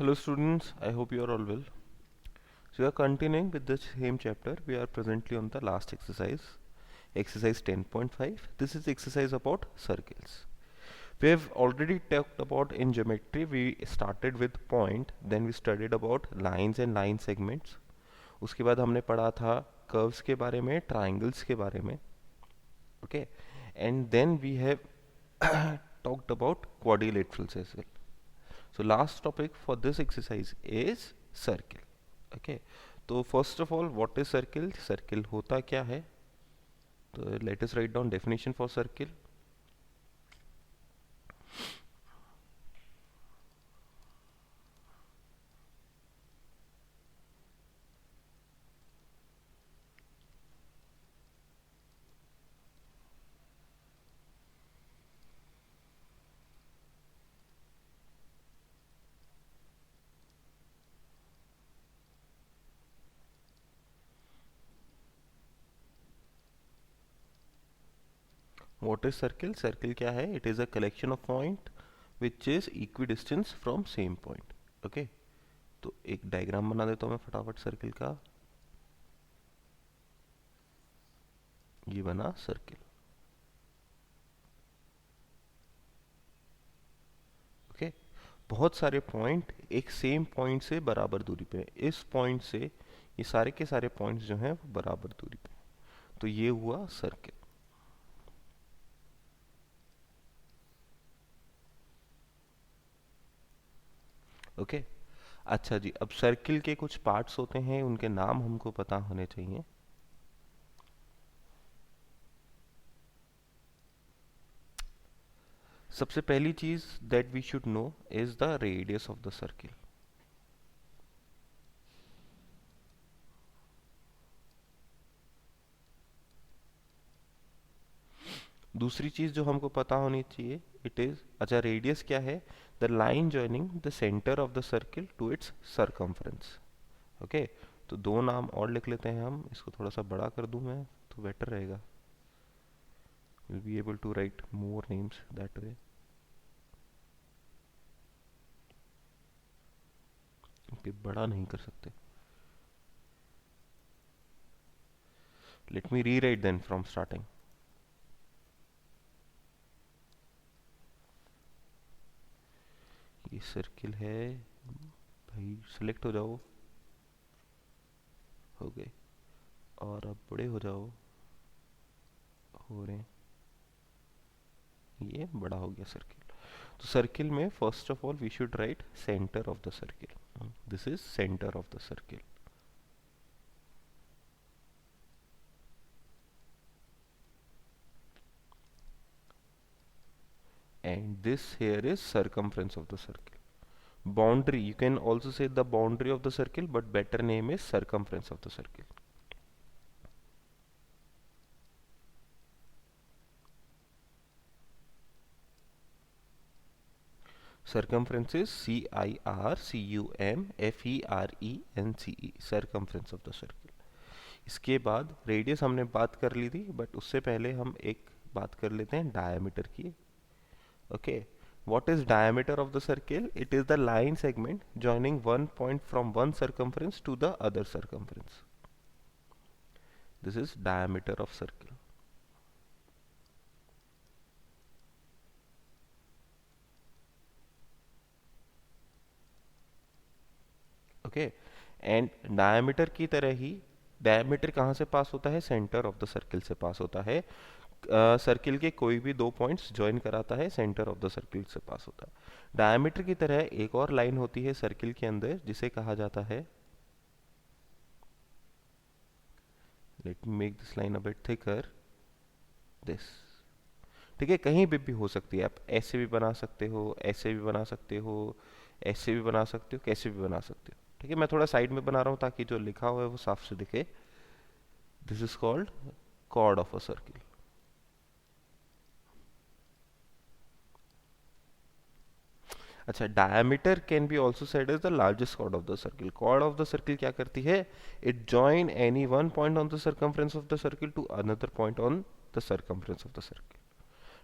Hello students, I hope you are all well. So we are continuing with the same chapter. We are presently on the last exercise, exercise 10.5. This is exercise about circles. We have already talked about in geometry, we started with point, then we studied about lines and line segments. उसके बाद हमने पढ़ा था curves के बारे में, triangles के बारे में, okay? And then we have talked about quadrilaterals as well. So last topic for this exercise is circle. Okay. तो first of all, what is circle? Circle होता क्या है? तो let us write down definition for circle. What is circle? Circle क्या है? It is a collection of point which is equidistant from same point. Okay. तो एक diagram बना देता हूँ मैं फटाफट सर्किल का. ये बना सर्किल. ओके. बहुत सारे पॉइंट एक सेम पॉइंट से बराबर दूरी पे. इस पॉइंट से ये सारे के सारे पॉइंट्स जो हैं वो बराबर दूरी पे. तो ये हुआ सर्किल. ओके. अच्छा जी, अब सर्किल के कुछ पार्ट्स होते हैं, उनके नाम हमको पता होने चाहिए. सबसे पहली चीज that we should know is the radius of the circle. दूसरी चीज जो हमको पता होनी चाहिए, इट इज, अच्छा रेडियस क्या है? The line joining the centre of the circle to its circumference. Okay. तो दो नाम और लिख लेते हैं हम. इसको थोड़ा सा बड़ा कर दूं मैं तो बेटर रहेगा. Will be able to write more names that way. Okay, बड़ा नहीं कर सकते. Let me rewrite then from starting. ये सर्किल है भाई, सिलेक्ट हो जाओ. हो गए. और अब बड़े हो जाओ. हो रहे हैं. ये बड़ा हो गया सर्किल. तो सर्किल में first of all we should write centre of the circle. This is centre of the circle. And this here is circumference of the circle. Boundary, you can also say the boundary of the circle, but better name is circumference of the circle. Circumference is circumference, circumference of the circle. इसके बाद radius हमने बात कर ली थी, but उससे पहले हम एक बात कर लेते हैं डायमीटर की. Okay. What is diameter of the circle? It is the line segment joining one point from one circumference to the other circumference. This is diameter of circle. Okay. And diameter की तरह ही diameter कहाँ से पास होता है? Centre of the circle से पास होता है. Circle के कोई भी दो पॉइंट्स ज्वाइन कराता है, सेंटर ऑफ द सर्किल से पास होता है. डायमीटर की तरह एक और लाइन होती है सर्किल के अंदर जिसे कहा जाता है, let me make this line a bit thicker, this. ठीक है, कहीं भी हो सकती है. आप ऐसे भी बना सकते हो, ऐसे भी बना सकते हो, ऐसे भी बना सकते हो, कैसे भी बना सकते हो. ठीक है, मैं थोड़ा साइड में बना रहा हूँ ताकि जो लिखा हुआ है वो साफ से दिखे. This is called chord of a circle. अच्छा, diameter can be also said as the largest chord of the circle. Chord of the circle क्या करती है? It join any one point on the circumference of the circle to another point on the circumference of the circle.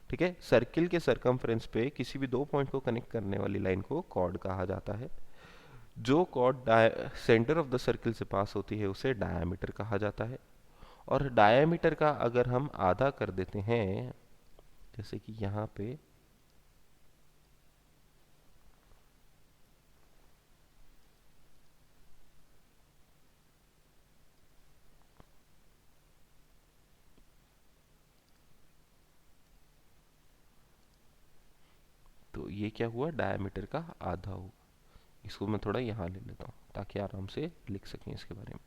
ठीक है, circle के circumference पे किसी भी दो पॉइंट को कनेक्ट करने वाली लाइन को कॉर्ड कहा जाता है. जो chord centre of the circle से पास होती है उसे डायामीटर कहा जाता है। और डायामीटर का अगर हम आधा कर देते हैं, जैसे कि यहाँ पे, तो ये क्या हुआ, डायमीटर का आधा हुआ। इसको मैं थोड़ा यहाँ ले लेता हूँ ताकि आराम से लिख सकें इसके बारे में।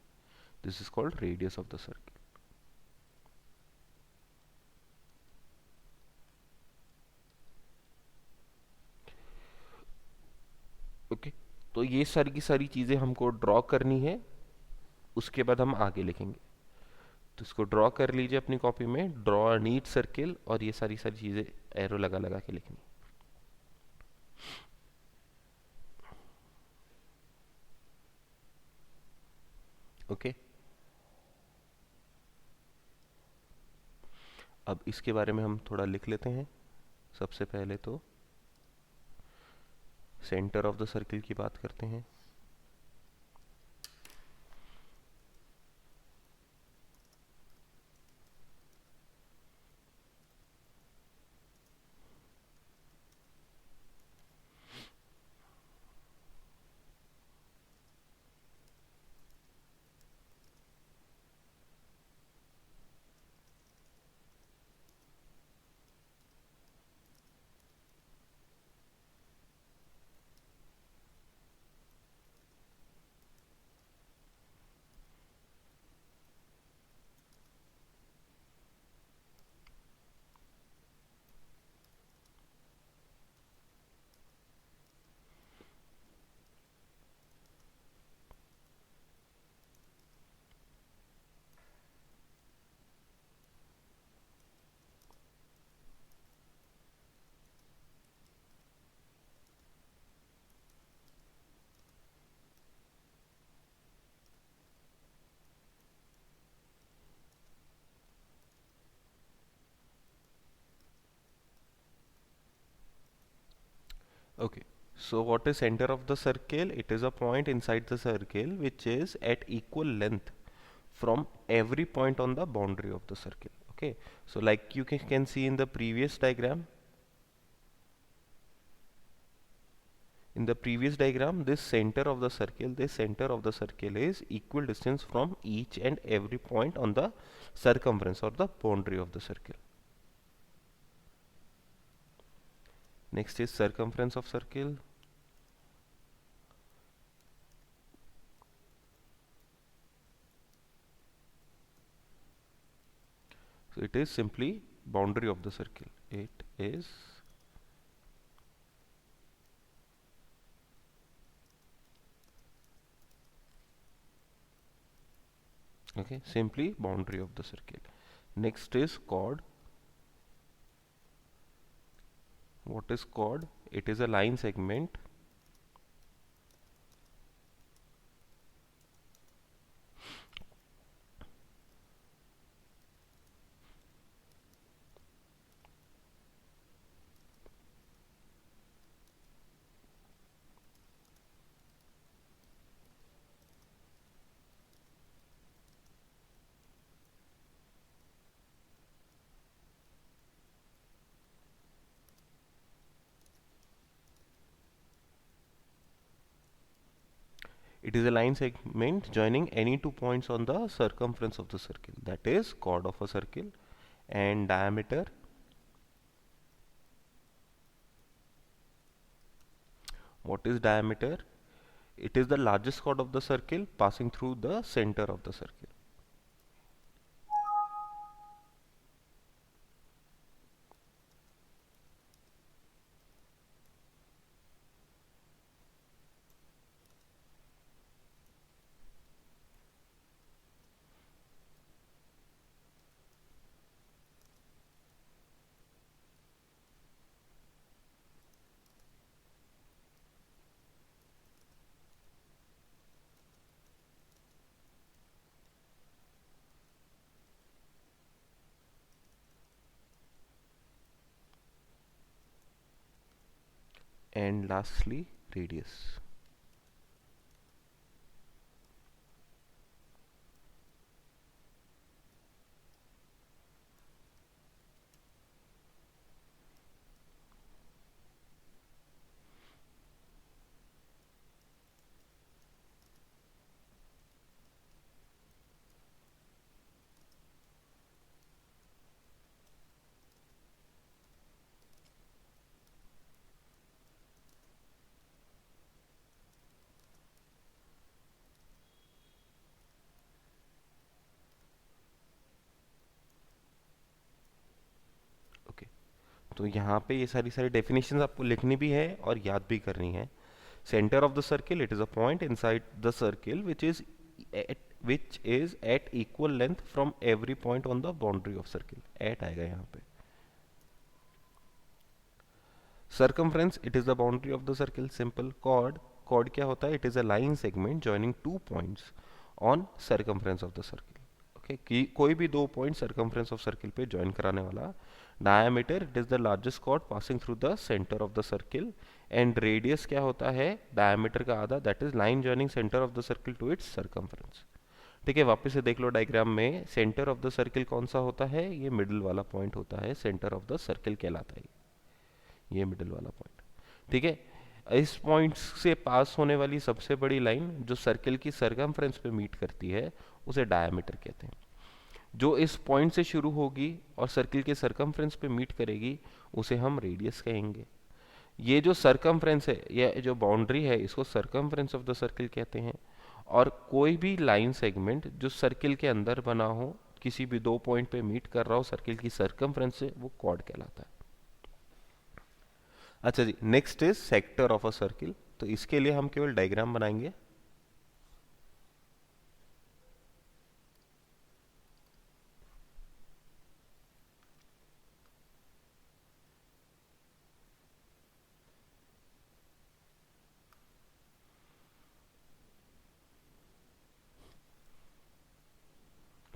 This is called radius of the circle. Okay, तो ये सारी की सारी चीज़ें हमको ड्रॉ करनी है, उसके बाद हम आगे लिखेंगे। तो इसको ड्रॉ कर लीजिए अपनी कॉपी में, ड्रॉ नीट सर्किल, और ये सारी सारी चीज़ें एरो लगा लगा के लिखनी। ओके, अब इसके बारे में हम थोड़ा लिख लेते हैं। सबसे पहले तो सेंटर ऑफ द सर्किल की बात करते हैं। Okay, so what is center of the circle? It is a point inside the circle which is at equal length from every point on the boundary of the circle. Okay, so like you can see in the previous diagram, this center of the circle is equal distance from each and every point on the circumference or the boundary of the circle. Next is circumference of circle. So it is simply boundary of the circle. It is okay, simply boundary of the circle. Next is chord. What is chord? It is a line segment It is a line segment joining any two points on the circumference of the circle. That is chord of a circle. And diameter. What is diameter? It is the largest chord of the circle passing through the center of the circle. And lastly, radius. तो यहाँ पे ये सारी सारी definition आपको लिखनी भी है और याद भी करनी है. Centre of the circle, it is a point inside the circle which is at equal length from every point on the boundary of circle. at आएगा यहाँ पे. Circumference, it is the boundary of the circle. Simple. Chord क्या होता है? It is a line segment joining two points on circumference of the circle. Okay, कि कोई भी दो पॉइंट circumference of circle पे ज्वाइन कराने वाला. Diameter, it is the largest chord passing through the center of the circle. And radius क्या होता है? Diameter का आधा, that is line joining center of the circle to its circumference. ठीक है, वापस से देख लो डायग्राम में. सेंटर ऑफ द सर्किल कौन सा होता है? ये मिडिल वाला पॉइंट होता है, सेंटर ऑफ द सर्किल कहलाता है ये मिडिल वाला पॉइंट. ठीक है, इस पॉइंट से पास होने वाली सबसे बड़ी लाइन जो सर्किल की सरकमफ्रेंस पे मीट करती है उसे डायमीटर कहते हैं. जो इस पॉइंट से शुरू होगी और सर्किल के सरकमफ्रेंस पे मीट करेगी उसे हम रेडियस कहेंगे. ये जो सरकमफ्रेंस है, ये जो बाउंड्री है, इसको सरकमफ्रेंस ऑफ द सर्किल कहते हैं. और कोई भी लाइन सेगमेंट जो सर्किल के अंदर बना हो, किसी भी दो पॉइंट पे मीट कर रहा हो सर्किल की सरकमफ्रेंस से, वो कॉर्ड कहलाता है. अच्छा जी, next is sector of a circle. तो इसके लिए हम केवल डायग्राम बनाएंगे.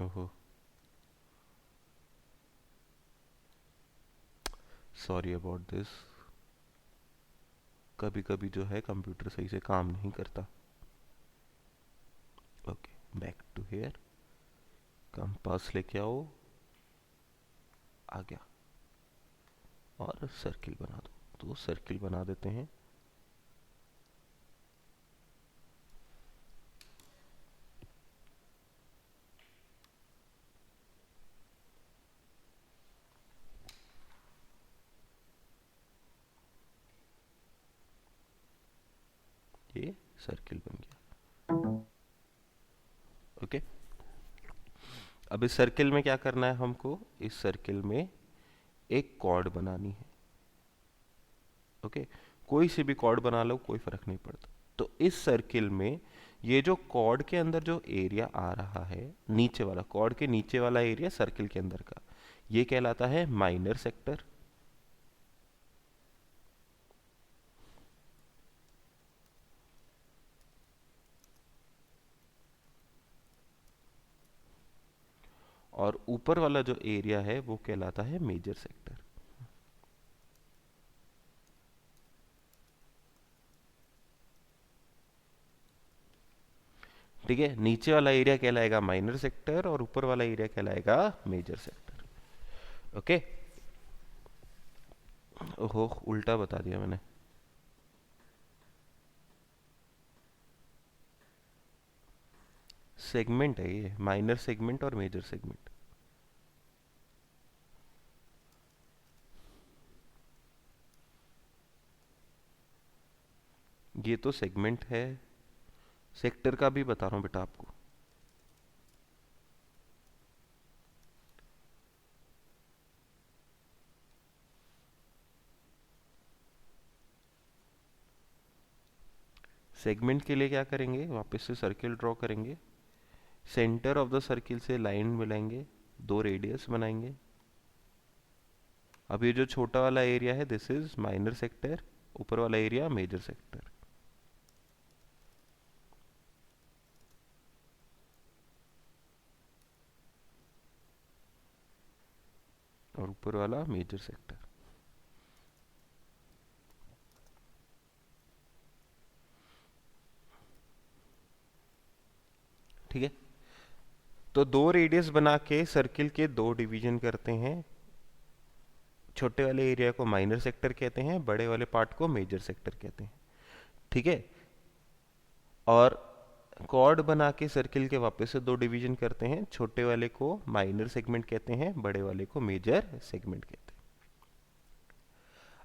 ओहो, सॉरी अबाउट दिस. कभी कभी जो है कंप्यूटर सही से काम नहीं करता. Okay, back to here. Compass लेके आओ, आ गया. और सर्किल बना दो. तो सर्किल बना देते हैं. ये सर्किल बन गया. ओके, अब इस सर्किल में क्या करना है हमको? इस सर्किल में एक कॉर्ड बनानी है. ओके, कोई सी भी कॉर्ड बना लो, कोई फर्क नहीं पड़ता. तो इस सर्किल में ये जो कॉर्ड के अंदर जो एरिया आ रहा है, नीचे वाला, कॉर्ड के नीचे वाला एरिया सर्किल के अंदर का, ये कहलाता है माइनर सेक्टर. और ऊपर वाला जो एरिया है वो कहलाता है मेजर सेक्टर. ठीक है, नीचे वाला एरिया कहलाएगा माइनर सेक्टर और ऊपर वाला एरिया कहलाएगा मेजर सेक्टर. ओके, ओहो, उल्टा बता दिया मैंने. सेगमेंट है ये, माइनर सेगमेंट और मेजर सेगमेंट. ये तो सेगमेंट है. सेक्टर का भी बता रहा हूं बेटा आपको. सेगमेंट के लिए क्या करेंगे? वापस से सर्किल ड्रॉ करेंगे. सेंटर ऑफ द सर्किल से लाइन मिलाएंगे, दो रेडियस बनाएंगे. अब ये जो छोटा वाला एरिया है, दिस इज माइनर सेक्टर. ऊपर वाला एरिया मेजर सेक्टर. और ऊपर वाला मेजर सेक्टर. ठीक है, तो दो रेडियस बना के सर्किल के दो डिवीजन करते हैं. छोटे वाले एरिया को माइनर सेक्टर कहते हैं, बड़े वाले पार्ट को मेजर सेक्टर कहते हैं. ठीक है, और कॉर्ड बना के सर्किल के वापस से दो डिवीजन करते हैं. छोटे वाले को माइनर सेगमेंट कहते हैं, बड़े वाले को मेजर सेगमेंट कहते हैं.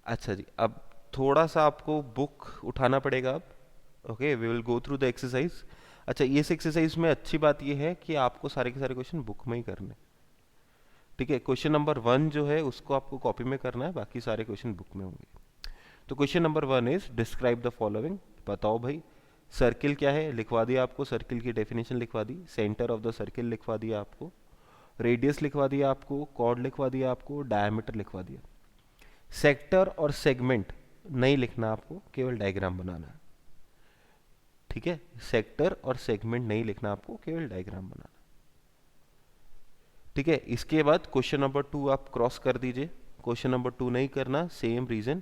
अच्छा जी, अब थोड़ा सा आपको बुक उठाना पड़ेगा अब. Okay, we will go through the exercise. अच्छा, इस एक्सरसाइज में अच्छी बात यह है कि आपको सारे के सारे क्वेश्चन बुक में ही करने. ठीक है, क्वेश्चन नंबर 1 जो है उसको आपको कॉपी में करना है, बाकी सारे क्वेश्चन बुक में होंगे। तो question number 1 is describe the following. बताओ भाई सर्किल क्या है, लिखवा दिया आपको, सर्किल की डेफिनेशन लिखवा दी, सेंटर ऑफ द सर्किल लिखवा दिया आपको, रेडियस लिखवा दिया आपको, कॉर्ड लिखवा दिया आपको, डायमीटर लिखवा दिया। सेक्टर और सेगमेंट नहीं लिखना आपको, केवल डायग्राम बनाना है। ठीक है, सेक्टर और सेगमेंट नहीं लिखना आपको, केवल डायग्राम बनाना। ठीक है, इसके बाद क्वेश्चन नंबर 2 आप क्रॉस कर दीजिए। क्वेश्चन नंबर 2 नहीं करना, सेम रीजन,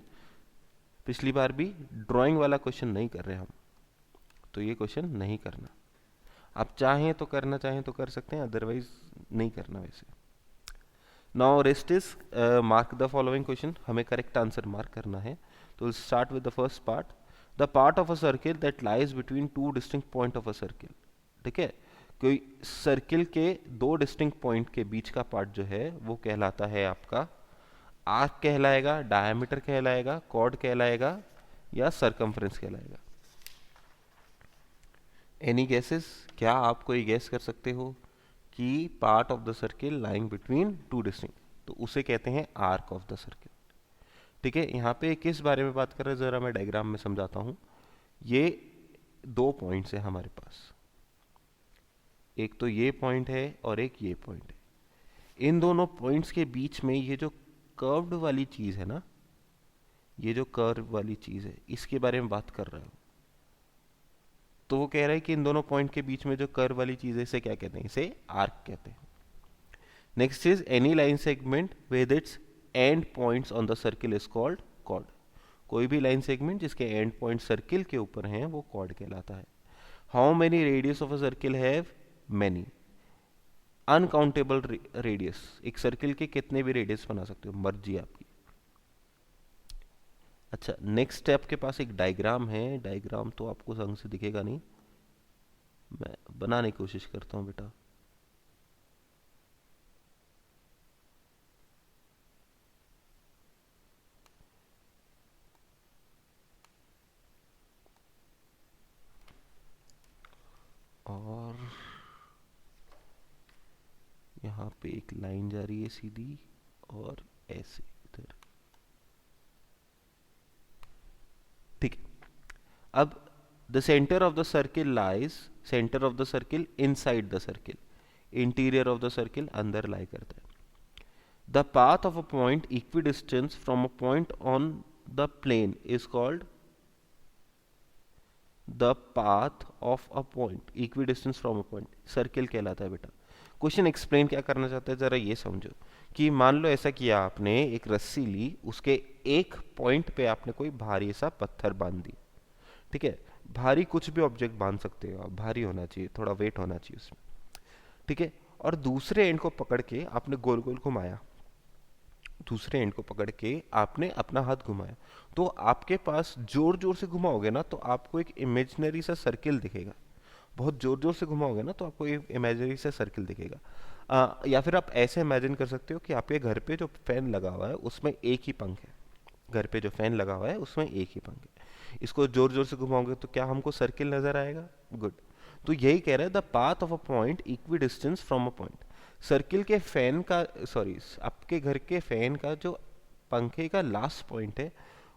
पिछली बार भी ड्राइंग वाला क्वेश्चन नहीं कर रहे हम, तो ये क्वेश्चन नहीं करना। आप चाहें तो करना, चाहें तो कर सकते हैं, अदरवाइज नहीं करना। वैसे now rest is mark the following question, हमें करेक्ट आंसर मार्क करना है। तो start with the first part, the part of a circle that lies between two distinct point of a circle. ठीक है, कोई सर्किल के दो डिस्टिंक्ट पॉइंट के बीच का पार्ट जो है वो कहलाता है आपका आर्क कहलाएगा, डायमीटर कहलाएगा, कॉर्ड कहलाएगा, या सरकमफ्रेंस कहलाएगा। Any guesses? क्या आप कोई गेस कर सकते हो कि part of the circle lying between two distinct, तो उसे कहते हैं आर्क ऑफ द सर्किल। ठीक है, यहाँ पे किस बारे में बात कर रहे हैं जरा मैं डायग्राम में समझाता हूँ। ये दो पॉइंट्स है हमारे पास, एक तो ये पॉइंट है और एक ये पॉइंट है। इन दोनों पॉइंट्स के बीच में ये जो कर्व्ड वाली चीज है ना, ये जो कर्व वाली चीज है, इसके बारे में बात कर रहे हो। तो वो कह रहा है कि इन दोनों पॉइंट के बीच में जो कर्व वाली चीज है इसे क्या कहते हैं, इसे आर्क कहते हैं। Next is any line segment with its end points on the circle is called chord. कोई भी लाइन सेगमेंट जिसके एंड पॉइंट सर्किल के ऊपर हैं वो कॉर्ड कहलाता है। How many radius of a circle have? Many, uncountable radius. एक सर्किल के कितने भी रेडियस बना सकते हो, मर्जी आपकी। अच्छा, नेक्स्ट स्टेप के पास एक डायग्राम है, डायग्राम तो आपको संग से दिखेगा नहीं, मैं बनाने की कोशिश करता हूं बेटा। और यहाँ पे एक लाइन जा रही है सीधी और ऐसे इधर। ठीक है, अब the centre of the circle lies, centre of the circle inside the circle, interior of the circle अंदर लाई करता है। The path of a point equidistance from a point on the plane is called, the path of a point equidistance from a point circle कहलाता है बेटा। Question explain क्या करना चाहते हैं जरा ये समझो, कि मान लो ऐसा किया आपने, एक रस्सी ली, उसके एक पॉइंट पे आपने कोई भारी सा पत्थर बांध दी। ठीक है, भारी कुछ भी ऑब्जेक्ट बांध सकते हो आप, भारी होना चाहिए, थोड़ा वेट होना चाहिए उसमें। ठीक है, और दूसरे एंड को पकड़ के आपने गोल गोल घुमाया, दूसरे एंड को पकड़ के आपने अपना हाथ घुमाया, तो आपके पास जोर जोर से घुमाओगे ना तो आपको एक इमेजिनरी सा सर्किल दिखेगा। बहुत जोर जोर से घुमाओगे ना तो आपको एक इमेजिनरी सा सर्किल दिखेगा। या फिर आप ऐसे इमेजिन कर सकते हो कि आपके घर पे जो फैन लगा हुआ है उसमें एक ही पंख है, घर पे जो फैन लगा हुआ है उसमें एक ही पंख है। इसको जोर जोर से घुमाओगे तो क्या हमको सर्किल नजर आएगा? गुड। तो यही कह रहा है, the path of a point equi distance from a point. Circle के फैन का, सॉरी, आपके घर के फैन का जो पंखे का लास्ट पॉइंट है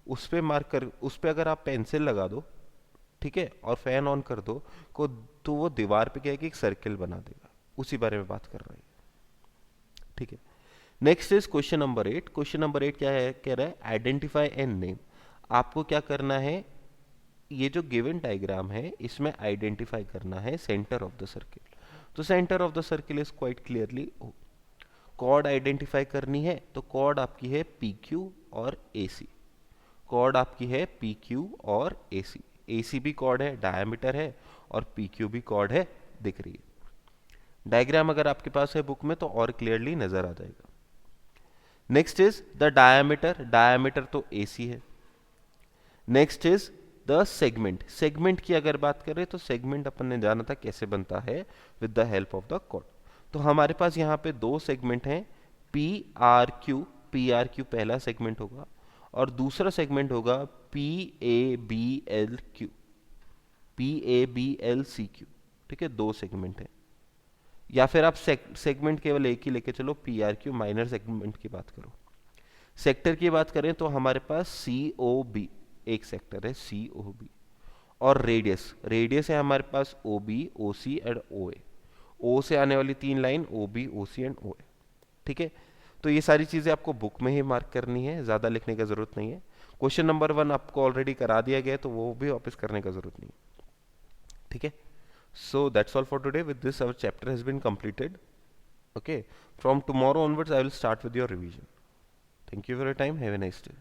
उस पे मार्क कर, उस पे अगर आप पेंसिल लगा दो, ठीक है, और फैन ऑन कर दो को, तो वो दीवार पे क्या है कि एक सर्किल बना देगा। उसी बारे में बात कर रहे हैं। ठीक है, next is question number 8। Question number 8 क्या है, कह रहा है आइडेंटिफाई एंड नेम। आपको क्या करना है, ये जो गिवन डायग्राम है इसमें आइडेंटिफाई करना है सेंटर ऑफ द सर्किल। तो centre of the circle is quite clearly, chord identify करनी है तो कॉर्ड आपकी है पी क्यू और ए सी। कॉर्ड आपकी है पी क्यू और ए सी। ए सी भी कॉर्ड है, डायमीटर है, और पी क्यू भी कॉर्ड है, दिख रही है। डायग्राम अगर आपके पास है बुक में तो और क्लियरली नजर आ जाएगा। Next is the diameter, diameter तो ए सी है। Next is the segment, segment की अगर बात करें तो सेगमेंट अपन ने जाना था कैसे बनता है, with the help of the chord. तो हमारे पास यहाँ पे दो सेगमेंट हैं, P R Q. P R Q पहला सेगमेंट होगा और दूसरा सेगमेंट होगा P A B L Q, P A B L C Q. ठीक है, दो सेगमेंट है। या फिर आप सेगमेंट केवल एक ही लेके चलो, P R Q, minor segment की बात करो। सेक्टर की बात करें तो हमारे पास सी ओ बी एक सेक्टर है, सी ओ बी। और रेडियस, रेडियस है हमारे पास ओ B, O C and O ए। ओ से आने वाली तीन line O B, O C and O A. ठीक है, तो ये सारी चीजें आपको बुक में ही मार्क करनी है, ज्यादा लिखने का जरूरत नहीं है। क्वेश्चन नंबर 1 आपको ऑलरेडी करा दिया गया है, तो वो भी वापस करने का जरूरत नहीं। ठीक है, so that's all for today. With this our chapter has been completed. Okay, from tomorrow onwards I will start with your revision. Thank you for your time. Have a nice day.